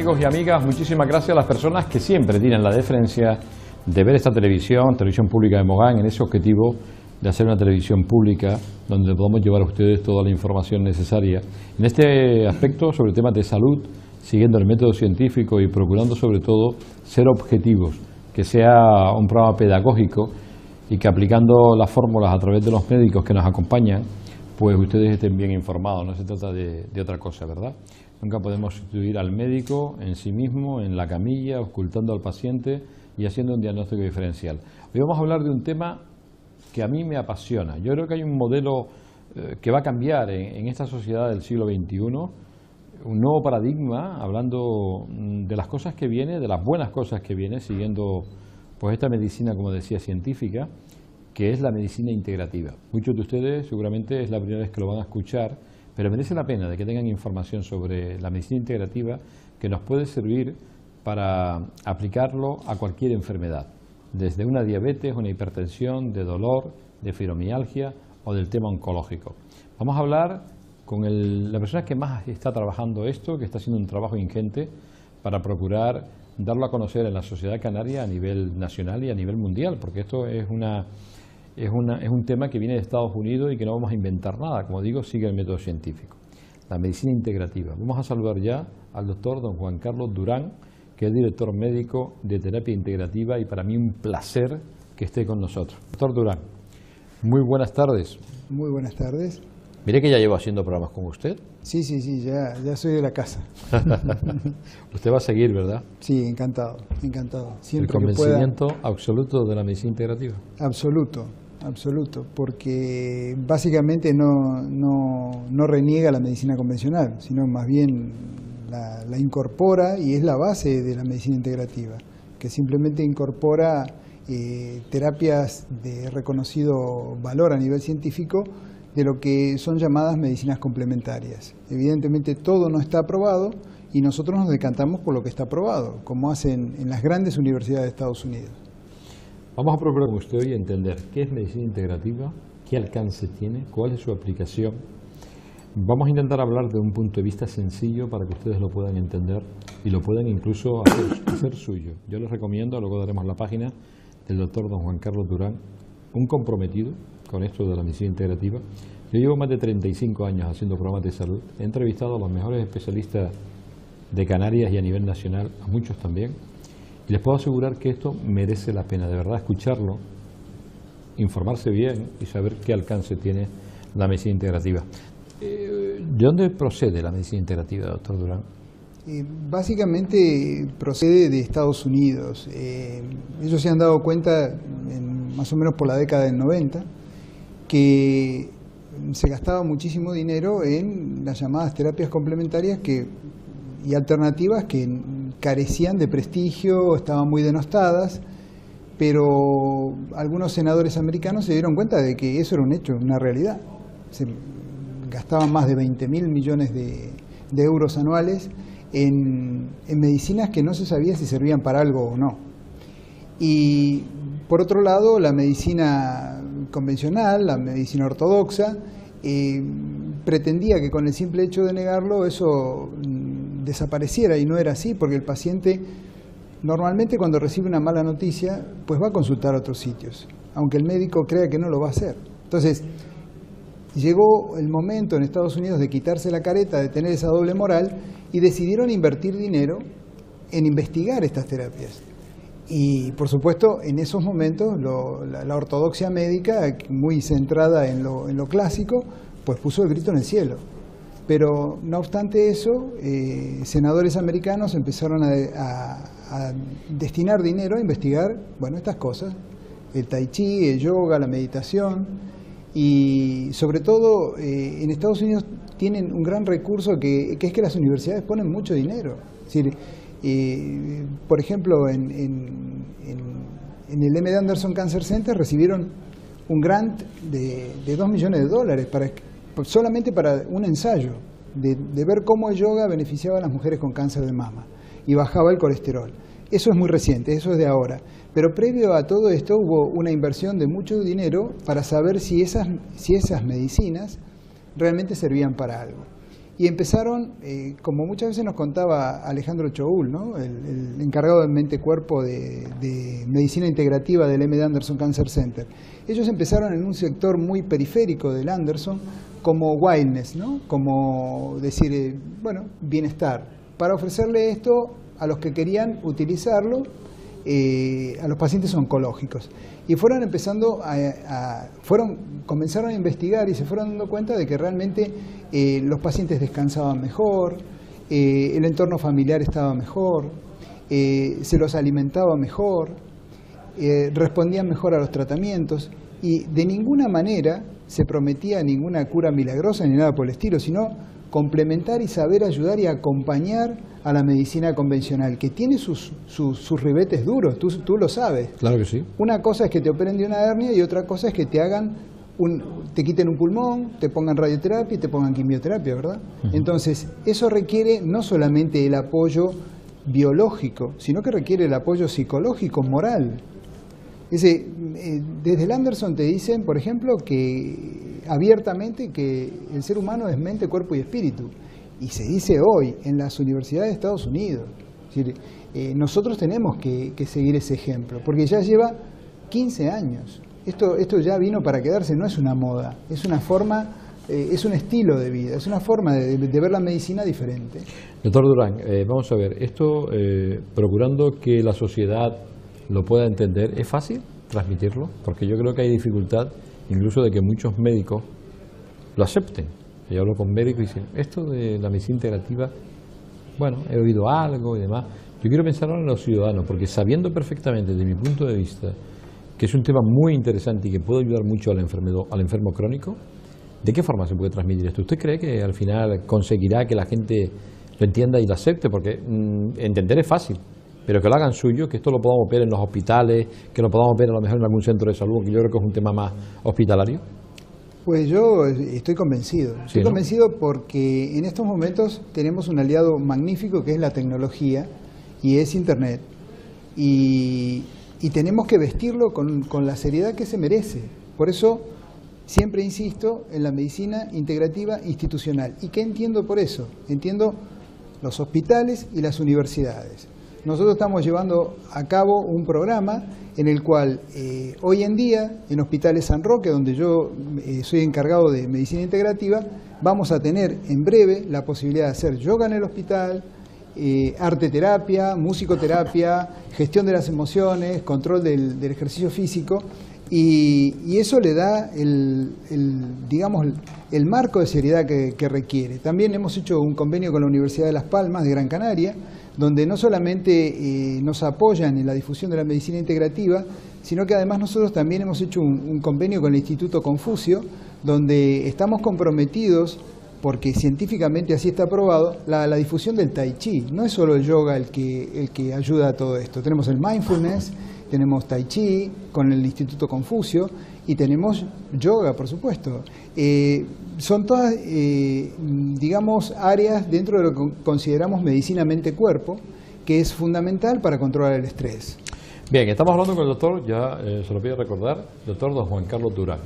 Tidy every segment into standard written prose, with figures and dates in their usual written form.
amigos y amigas, muchísimas gracias a las personas que siempre tienen la deferencia de ver esta televisión pública de Mogán, en ese objetivo de hacer una televisión pública donde podamos llevar a ustedes toda la información necesaria. En este aspecto, sobre temas de salud, siguiendo el método científico y procurando sobre todo ser objetivos, que sea un programa pedagógico y que aplicando las fórmulas a través de los médicos que nos acompañan, pues ustedes estén bien informados. No se trata de otra cosa, ¿verdad? Nunca podemos sustituir al médico en sí mismo, en la camilla, ocultando al paciente y haciendo un diagnóstico diferencial. Hoy vamos a hablar de un tema que a mí me apasiona. Yo creo que hay un modelo que va a cambiar en esta sociedad del siglo XXI, un nuevo paradigma, hablando de las cosas que viene, de las buenas cosas que viene, siguiendo pues esta medicina, como decía, científica, que es la medicina integrativa. Muchos de ustedes seguramente es la primera vez que lo van a escuchar, pero merece la pena de que tengan información sobre la medicina integrativa que nos puede servir para aplicarlo a cualquier enfermedad, desde una diabetes, una hipertensión, de dolor, de fibromialgia o del tema oncológico. Vamos a hablar con la persona que más está trabajando esto, que está haciendo un trabajo ingente para procurar darlo a conocer en la sociedad canaria a nivel nacional y a nivel mundial, porque esto es un tema que viene de Estados Unidos y que no vamos a inventar nada, como digo, sigue el método científico. La medicina integrativa. Vamos a saludar ya al doctor don Juan Carlos Durán, que es director médico de terapia integrativa, y para mí un placer que esté con nosotros. Doctor Durán, muy buenas tardes. Muy buenas tardes. Mire que ya llevo haciendo programas con usted. Sí, ya soy de la casa. Usted va a seguir, ¿verdad? Sí, encantado. Siempre el convencimiento absoluto de la medicina integrativa. Absoluto, porque básicamente no reniega la medicina convencional, sino más bien la incorpora, y es la base de la medicina integrativa, que simplemente incorpora terapias de reconocido valor a nivel científico de lo que son llamadas medicinas complementarias. Evidentemente todo no está aprobado y nosotros nos decantamos por lo que está aprobado, como hacen en las grandes universidades de Estados Unidos. Vamos a procurar con usted hoy entender qué es medicina integrativa, qué alcance tiene, cuál es su aplicación. Vamos a intentar hablar de un punto de vista sencillo para que ustedes lo puedan entender y lo puedan incluso hacer suyo. Yo les recomiendo, luego daremos la página del doctor don Juan Carlos Durán, un comprometido con esto de la medicina integrativa. Yo llevo más de 35 años haciendo programas de salud. He entrevistado a los mejores especialistas de Canarias y a nivel nacional, a muchos también. Y les puedo asegurar que esto merece la pena, de verdad, escucharlo, informarse bien y saber qué alcance tiene la medicina integrativa. ¿De dónde procede la medicina integrativa, doctor Durán? Básicamente procede de Estados Unidos. Ellos se han dado cuenta, más o menos por la década del 90, que se gastaba muchísimo dinero en las llamadas terapias complementarias y alternativas que carecían de prestigio, estaban muy denostadas, pero algunos senadores americanos se dieron cuenta de que eso era un hecho, una realidad. Se gastaban más de 20.000 millones de euros anuales en medicinas que no se sabía si servían para algo o no. Y por otro lado, la medicina convencional, la medicina ortodoxa, pretendía que con el simple hecho de negarlo eso desapareciera, y no era así, porque el paciente normalmente cuando recibe una mala noticia pues va a consultar a otros sitios, aunque el médico crea que no lo va a hacer. Entonces llegó el momento en Estados Unidos de quitarse la careta, de tener esa doble moral, y decidieron invertir dinero en investigar estas terapias. Y por supuesto en esos momentos la ortodoxia médica, muy centrada en lo clásico, pues puso el grito en el cielo. Pero no obstante eso, senadores americanos empezaron a destinar dinero a investigar, bueno, estas cosas, el tai chi, el yoga, la meditación, y sobre todo en Estados Unidos tienen un gran recurso que es que las universidades ponen mucho dinero. Es decir, por ejemplo, en el M.D. Anderson Cancer Center recibieron un grant de $2 millones solamente para un ensayo de ver cómo el yoga beneficiaba a las mujeres con cáncer de mama y bajaba el colesterol. Eso es muy reciente, eso es de ahora. Pero previo a todo esto hubo una inversión de mucho dinero para saber si esas medicinas realmente servían para algo. Y empezaron, como muchas veces nos contaba Alejandro Choul, ¿no? el encargado de mente-cuerpo de medicina integrativa del M. Anderson Cancer Center. Ellos empezaron en un sector muy periférico del Anderson, como wellness, ¿no? Como decir, bueno, bienestar, para ofrecerle esto a los que querían utilizarlo, a los pacientes oncológicos. Y fueron empezando comenzaron a investigar y se fueron dando cuenta de que realmente los pacientes descansaban mejor, el entorno familiar estaba mejor, se los alimentaba mejor, respondían mejor a los tratamientos, y de ninguna manera se prometía ninguna cura milagrosa ni nada por el estilo, sino complementar y saber ayudar y acompañar a la medicina convencional, que tiene sus ribetes duros, tú lo sabes. Claro que sí. Una cosa es que te operen de una hernia y otra cosa es que te hagan te quiten un pulmón, te pongan radioterapia y te pongan quimioterapia, ¿verdad? Entonces, eso requiere no solamente el apoyo biológico, sino que requiere el apoyo psicológico, moral. Desde el Anderson te dicen, por ejemplo, que abiertamente que el ser humano es mente, cuerpo y espíritu. Y se dice hoy en las universidades de Estados Unidos. Es decir, nosotros tenemos que seguir ese ejemplo, porque ya lleva 15 años. Esto ya vino para quedarse, no es una moda, es una forma, es un estilo de vida, es una forma de ver la medicina diferente. Doctor Durán, vamos a ver, esto procurando que la sociedad lo pueda entender, ¿es fácil transmitirlo? Porque yo creo que hay dificultad incluso de que muchos médicos lo acepten. Yo hablo con médicos y dicen, esto de la medicina integrativa, bueno, he oído algo y demás. Yo quiero pensar ahora en los ciudadanos, porque sabiendo perfectamente, desde mi punto de vista, que es un tema muy interesante y que puede ayudar mucho al enfermo crónico, ¿de qué forma se puede transmitir esto? ¿Usted cree que al final conseguirá que la gente lo entienda y lo acepte? Porque entender es fácil, pero que lo hagan suyo, que esto lo podamos ver en los hospitales, que lo podamos ver a lo mejor en algún centro de salud, que yo creo que es un tema más hospitalario. Pues yo estoy convencido. Estoy convencido porque en estos momentos tenemos un aliado magnífico que es la tecnología y es Internet. Y tenemos que vestirlo con la seriedad que se merece. Por eso siempre insisto en la medicina integrativa institucional. ¿Y qué entiendo por eso? Entiendo los hospitales y las universidades. Nosotros estamos llevando a cabo un programa en el cual hoy en día en Hospitales San Roque, donde yo soy encargado de medicina integrativa, vamos a tener en breve la posibilidad de hacer yoga en el hospital, arte terapia, musicoterapia, gestión de las emociones, control del ejercicio físico, y eso le da digamos, el marco de seriedad que requiere. También hemos hecho un convenio con la Universidad de Las Palmas de Gran Canaria, donde no solamente nos apoyan en la difusión de la medicina integrativa, sino que además nosotros también hemos hecho un convenio con el Instituto Confucio, donde estamos comprometidos, porque científicamente así está probado, la difusión del Tai Chi. No es solo el yoga el que ayuda a todo esto. Tenemos el mindfulness, tenemos Tai Chi con el Instituto Confucio y tenemos yoga, por supuesto. Son todas, digamos, áreas dentro de lo que consideramos medicina mente-cuerpo, que es fundamental para controlar el estrés. Bien, estamos hablando con el doctor, ya se lo pido recordar, doctor don Juan Carlos Durán.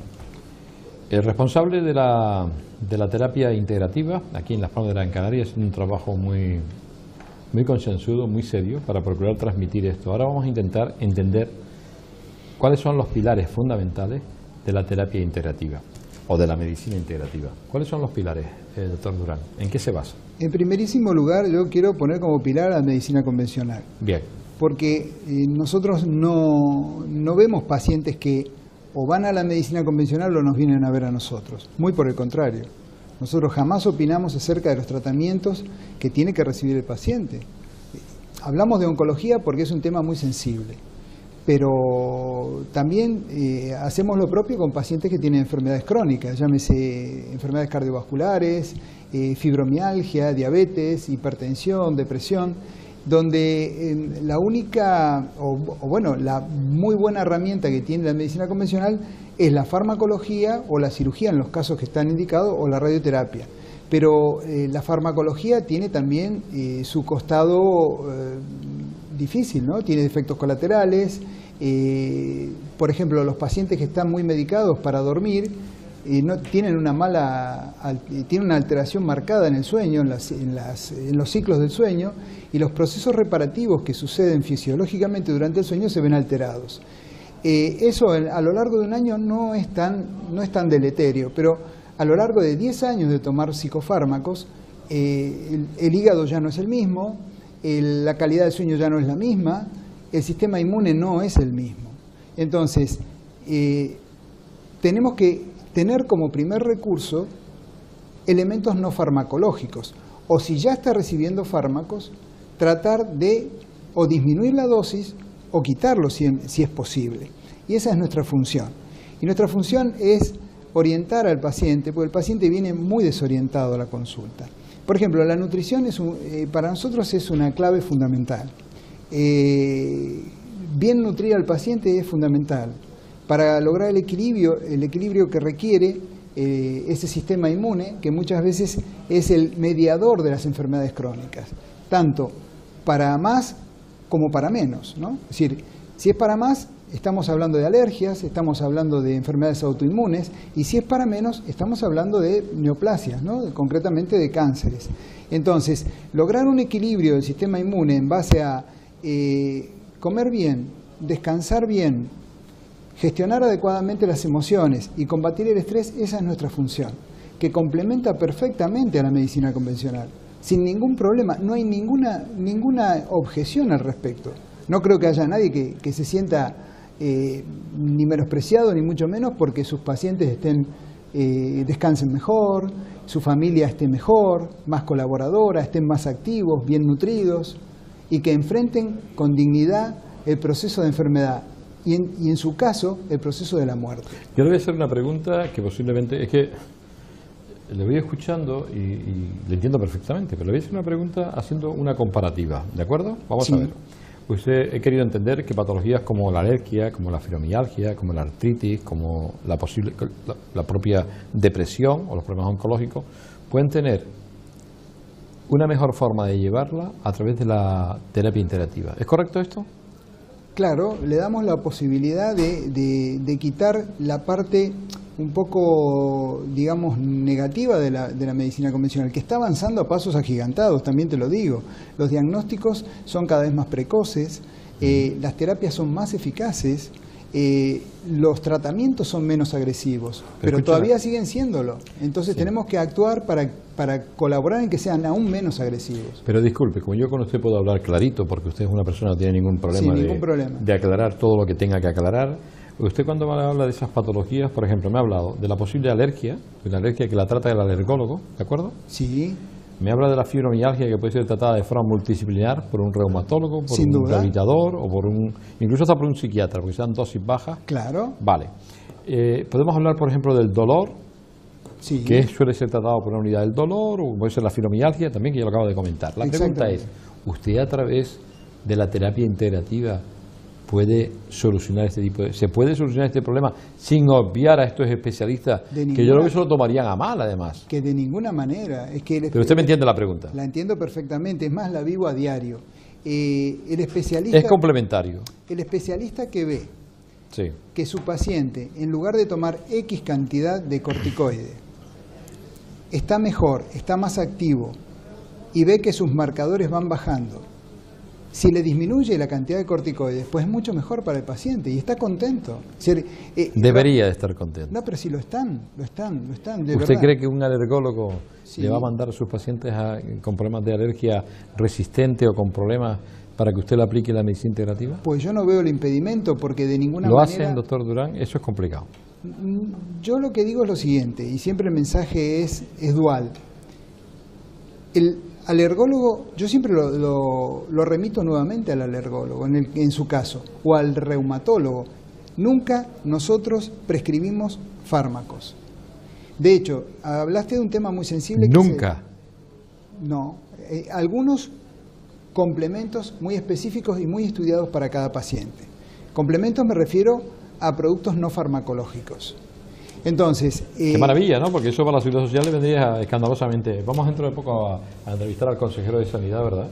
El responsable de la terapia integrativa aquí en Las Palmas de Gran Canaria. Es un trabajo muy concienzudo, muy serio para procurar transmitir esto. Ahora vamos a intentar entender cuáles son los pilares fundamentales de la terapia integrativa o de la medicina integrativa. ¿Cuáles son los pilares, doctor Durán? ¿En qué se basa? En primerísimo lugar, yo quiero poner como pilar a la medicina convencional. Bien. Porque nosotros no vemos pacientes que o van a la medicina convencional o nos vienen a ver a nosotros. Muy por el contrario. Nosotros jamás opinamos acerca de los tratamientos que tiene que recibir el paciente. Hablamos de oncología porque es un tema muy sensible, pero también hacemos lo propio con pacientes que tienen enfermedades crónicas, llámese enfermedades cardiovasculares, fibromialgia, diabetes, hipertensión, depresión, donde la única, la muy buena herramienta que tiene la medicina convencional es la farmacología o la cirugía en los casos que están indicados o la radioterapia. Pero la farmacología tiene también su costado difícil, ¿no? Tiene efectos colaterales. Por ejemplo, los pacientes que están muy medicados para dormir, tienen tienen una alteración marcada en el sueño, en los ciclos del sueño, y los procesos reparativos que suceden fisiológicamente durante el sueño se ven alterados. Eso a lo largo de un año no es tan deleterio, pero a lo largo de 10 años de tomar psicofármacos, el hígado ya no es el mismo, la calidad del sueño ya no es la misma, el sistema inmune no es el mismo. Entonces, tenemos que tener como primer recurso elementos no farmacológicos, o si ya está recibiendo fármacos, tratar de o disminuir la dosis o quitarlo si es posible. Y esa es nuestra función. Y nuestra función es orientar al paciente, porque el paciente viene muy desorientado a la consulta. Por ejemplo, la nutrición para nosotros es una clave fundamental. Bien nutrir al paciente es fundamental para lograr el equilibrio que requiere ese sistema inmune, que muchas veces es el mediador de las enfermedades crónicas, tanto para más como para menos, ¿no? Es decir, si es para más, estamos hablando de alergias, estamos hablando de enfermedades autoinmunes, y si es para menos, estamos hablando de neoplasias, ¿no? Concretamente de cánceres. Entonces, lograr un equilibrio del sistema inmune en base a comer bien, descansar bien, gestionar adecuadamente las emociones y combatir el estrés, esa es nuestra función, que complementa perfectamente a la medicina convencional, sin ningún problema. No hay ninguna objeción al respecto. No creo que haya nadie que se sienta ni menospreciado, ni mucho menos, porque sus pacientes descansen mejor, su familia esté mejor, más colaboradora, estén más activos, bien nutridos, y que enfrenten con dignidad el proceso de enfermedad. Y en su caso, el proceso de la muerte. Yo le voy a hacer una pregunta que posiblemente, es que le voy escuchando y le entiendo perfectamente, pero le voy a hacer una pregunta haciendo una comparativa, ¿de acuerdo? Vamos a ver. He querido entender que patologías como la alergia, como la fibromialgia, como la artritis, como la propia depresión o los problemas oncológicos, pueden tener una mejor forma de llevarla a través de la terapia integrativa. ¿Es correcto esto? Claro, le damos la posibilidad de quitar la parte un poco, digamos, negativa de la medicina convencional, que está avanzando a pasos agigantados, también te lo digo. Los diagnósticos son cada vez más precoces, las terapias son más eficaces, los tratamientos son menos agresivos, pero todavía siguen siéndolo. Entonces tenemos que actuar para colaborar en que sean aún menos agresivos. Pero disculpe, como yo con usted puedo hablar clarito, porque usted es una persona que no tiene ningún problema, de aclarar todo lo que tenga que aclarar. Usted cuando me habla de esas patologías, por ejemplo, me ha hablado de la posible alergia, de la alergia que la trata el alergólogo, ¿de acuerdo? Sí. Me habla de la fibromialgia que puede ser tratada de forma multidisciplinar por un reumatólogo, por un rehabilitador o incluso hasta por un psiquiatra, porque sean dosis bajas. Claro. Vale. Podemos hablar, por ejemplo, del dolor, que suele ser tratado por una unidad del dolor, o puede ser la fibromialgia también, que ya lo acabo de comentar. La pregunta es, ¿usted a través de la terapia integrativa puede solucionar se puede solucionar este problema sin obviar a estos especialistas que yo creo que eso lo tomarían a mal, además? Que de ninguna manera. Pero usted me entiende la pregunta. La entiendo perfectamente, es más, la vivo a diario. El especialista... Es complementario. El especialista que ve que su paciente, en lugar de tomar X cantidad de corticoide, está mejor, está más activo y ve que sus marcadores van bajando, si le disminuye la cantidad de corticoides, pues es mucho mejor para el paciente y está contento. Debería de estar contento. No, pero si lo están, de ¿Usted verdad. cree que un alergólogo le va a mandar a sus pacientes con problemas de alergia resistente o con problemas para que usted le aplique la medicina integrativa? Pues yo no veo el impedimento, porque de ninguna manera... ¿Lo hacen, doctor Durán? Eso es complicado. Yo lo que digo es lo siguiente, y siempre el mensaje es dual. El alergólogo, yo siempre lo remito nuevamente al alergólogo, en su caso, o al reumatólogo. Nunca nosotros prescribimos fármacos. De hecho, hablaste de un tema muy sensible. ¿Nunca? No. Algunos complementos muy específicos y muy estudiados para cada paciente. Complementos me refiero a productos no farmacológicos. Entonces... Qué maravilla, ¿no? Porque eso para la seguridad social le vendría escandalosamente. Vamos dentro de poco a entrevistar al consejero de Sanidad, ¿verdad?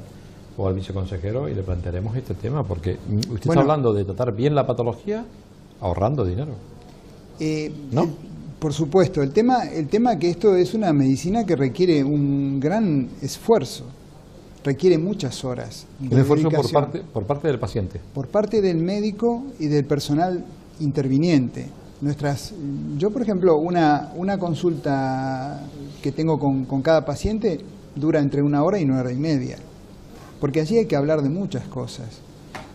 O al viceconsejero, y le plantearemos este tema, porque usted está hablando de tratar bien la patología ahorrando dinero. ¿No? Por supuesto, el tema que esto es una medicina que requiere un gran esfuerzo, requiere muchas horas. Un esfuerzo por parte del paciente. Por parte del médico y del personal interviniente. Yo, por ejemplo, una consulta que tengo con cada paciente dura entre 1 hora y 1 hora y media, porque allí hay que hablar de muchas cosas.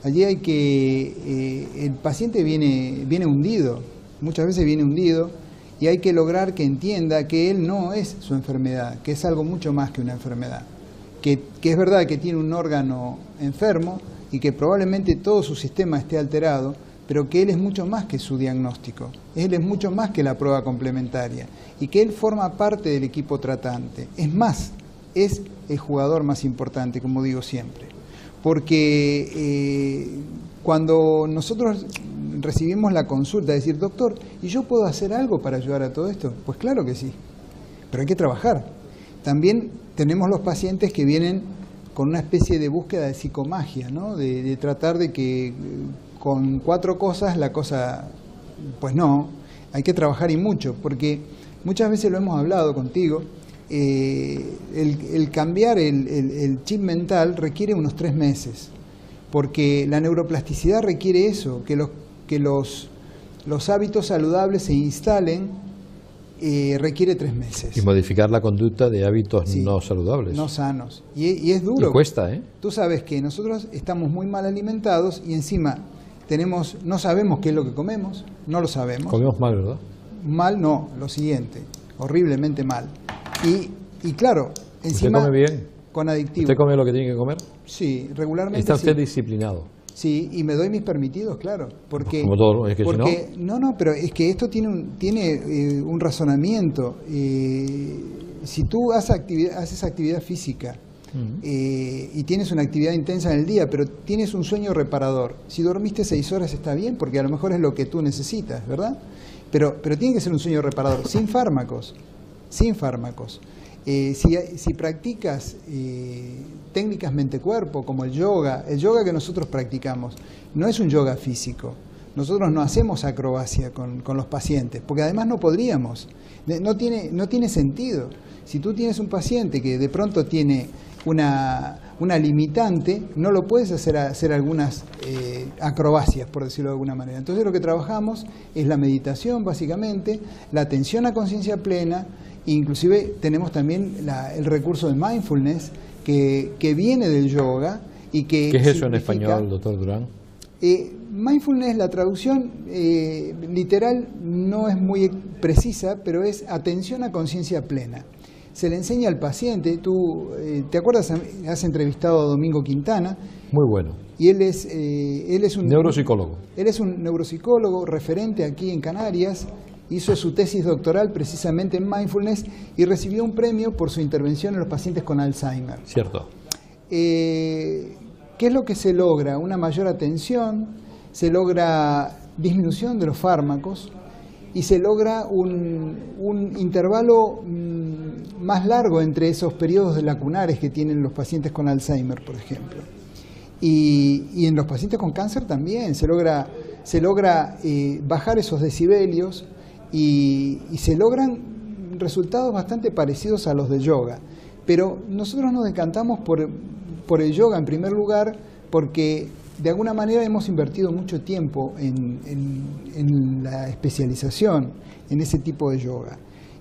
Allí el paciente viene hundido, muchas veces viene hundido, y hay que lograr que entienda que él no es su enfermedad, que es algo mucho más que una enfermedad, que es verdad que tiene un órgano enfermo y que probablemente todo su sistema esté alterado, pero que él es mucho más que su diagnóstico, él es mucho más que la prueba complementaria y que él forma parte del equipo tratante. Es más, es el jugador más importante, como digo siempre, porque cuando nosotros recibimos la consulta, decir, doctor, ¿y yo puedo hacer algo para ayudar a todo esto? Pues claro que sí, pero hay que trabajar. También tenemos los pacientes que vienen con una especie de búsqueda de psicomagia, ¿no? De tratar de que con 4 cosas la cosa, pues no, hay que trabajar y mucho, porque muchas veces lo hemos hablado contigo, el cambiar el chip mental requiere unos 3 meses, porque la neuroplasticidad requiere eso, que los hábitos saludables se instalen, requiere 3 meses. Y modificar la conducta de hábitos no saludables. No sanos. Y es duro. Y cuesta, ¿eh? Tú sabes que nosotros estamos muy mal alimentados y encima no sabemos qué es lo que comemos, no lo sabemos. Comemos mal, ¿verdad? Mal no, lo siguiente, horriblemente mal. Y claro, encima... ¿Usted come bien? Con adictivos. ¿Usted come lo que tiene que comer? Sí, regularmente. ¿Está usted sí. disciplinado? Sí, y me doy mis permitidos, claro. Porque, como todo, es que porque, si no... No, pero es que esto tiene un razonamiento. Si tú haces actividad física y tienes una actividad intensa en el día, pero tienes un sueño reparador, si dormiste 6 horas está bien, porque a lo mejor es lo que tú necesitas, ¿verdad? Pero tiene que ser un sueño reparador, sin fármacos. Sin fármacos. Si practicas técnicas mente-cuerpo, como el yoga que nosotros practicamos, no es un yoga físico. Nosotros no hacemos acrobacia con los pacientes, porque además no podríamos. No tiene sentido. Si tú tienes un paciente que de pronto tiene una limitante, no lo puedes hacer algunas acrobacias, por decirlo de alguna manera. Entonces lo que trabajamos es la meditación, básicamente, la atención a conciencia plena. Inclusive tenemos también el recurso del mindfulness que viene del yoga y que... ¿Qué es eso en español, doctor Durán? Mindfulness, la traducción literal no es muy precisa, pero es atención a conciencia plena. Se le enseña al paciente, tú ¿te acuerdas? Has entrevistado a Domingo Quintana. Muy bueno. Y él es un... Neuropsicólogo. Él es un neuropsicólogo referente aquí en Canarias. Hizo su tesis doctoral precisamente en mindfulness y recibió un premio por su intervención en los pacientes con Alzheimer. Cierto. ¿Qué es lo que se logra? Una mayor atención, se logra disminución de los fármacos y se logra un intervalo más largo entre esos periodos lacunares que tienen los pacientes con Alzheimer, por ejemplo. Y en los pacientes con cáncer también se logra bajar esos decibelios. Y se logran resultados bastante parecidos a los de yoga. Pero nosotros nos decantamos por el yoga en primer lugar porque de alguna manera hemos invertido mucho tiempo en la especialización en ese tipo de yoga.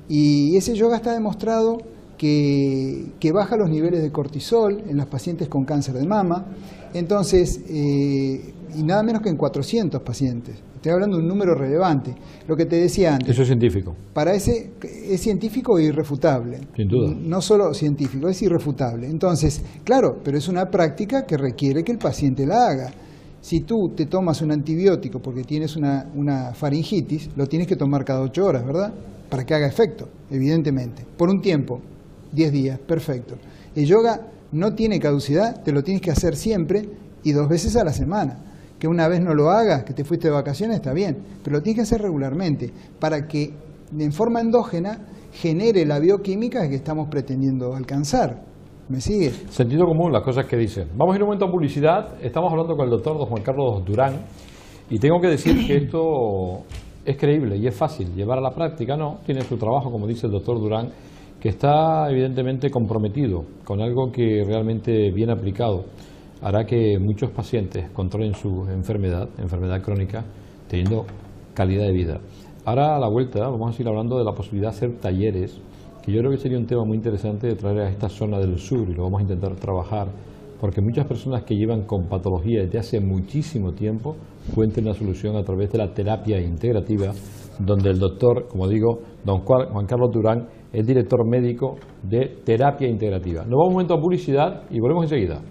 Y ese yoga está demostrado que baja los niveles de cortisol en los pacientes con cáncer de mama. Entonces, y nada menos que en 400 pacientes. Estoy hablando de un número relevante. Lo que te decía antes. Eso es científico. Para ese es científico e irrefutable. Sin duda. No solo científico, es irrefutable. Entonces, claro, pero es una práctica que requiere que el paciente la haga. Si tú te tomas un antibiótico porque tienes una faringitis, lo tienes que tomar cada 8 horas, ¿verdad? Para que haga efecto, evidentemente. Por un tiempo, 10 días, perfecto. El yoga no tiene caducidad, te lo tienes que hacer siempre y 2 veces a la semana. Que una vez no lo hagas, que te fuiste de vacaciones, está bien, pero lo tienes que hacer regularmente para que en forma endógena genere la bioquímica que estamos pretendiendo alcanzar. ¿Me sigue? Sentido común, las cosas que dicen. Vamos a ir un momento a publicidad. Estamos hablando con el doctor don Juan Carlos Durán y tengo que decir que esto es creíble y es fácil. Llevar a la práctica no, tiene su trabajo, como dice el doctor Durán, que está evidentemente comprometido con algo que realmente bien aplicado hará que muchos pacientes controlen su enfermedad crónica, teniendo calidad de vida. Ahora a la vuelta vamos a seguir hablando de la posibilidad de hacer talleres, que yo creo que sería un tema muy interesante de traer a esta zona del sur, y lo vamos a intentar trabajar, porque muchas personas que llevan con patología desde hace muchísimo tiempo encuentren una solución a través de la terapia integrativa, donde el doctor, como digo, don Juan Carlos Durán, es director médico de terapia integrativa. Nos vamos un momento a publicidad y volvemos enseguida.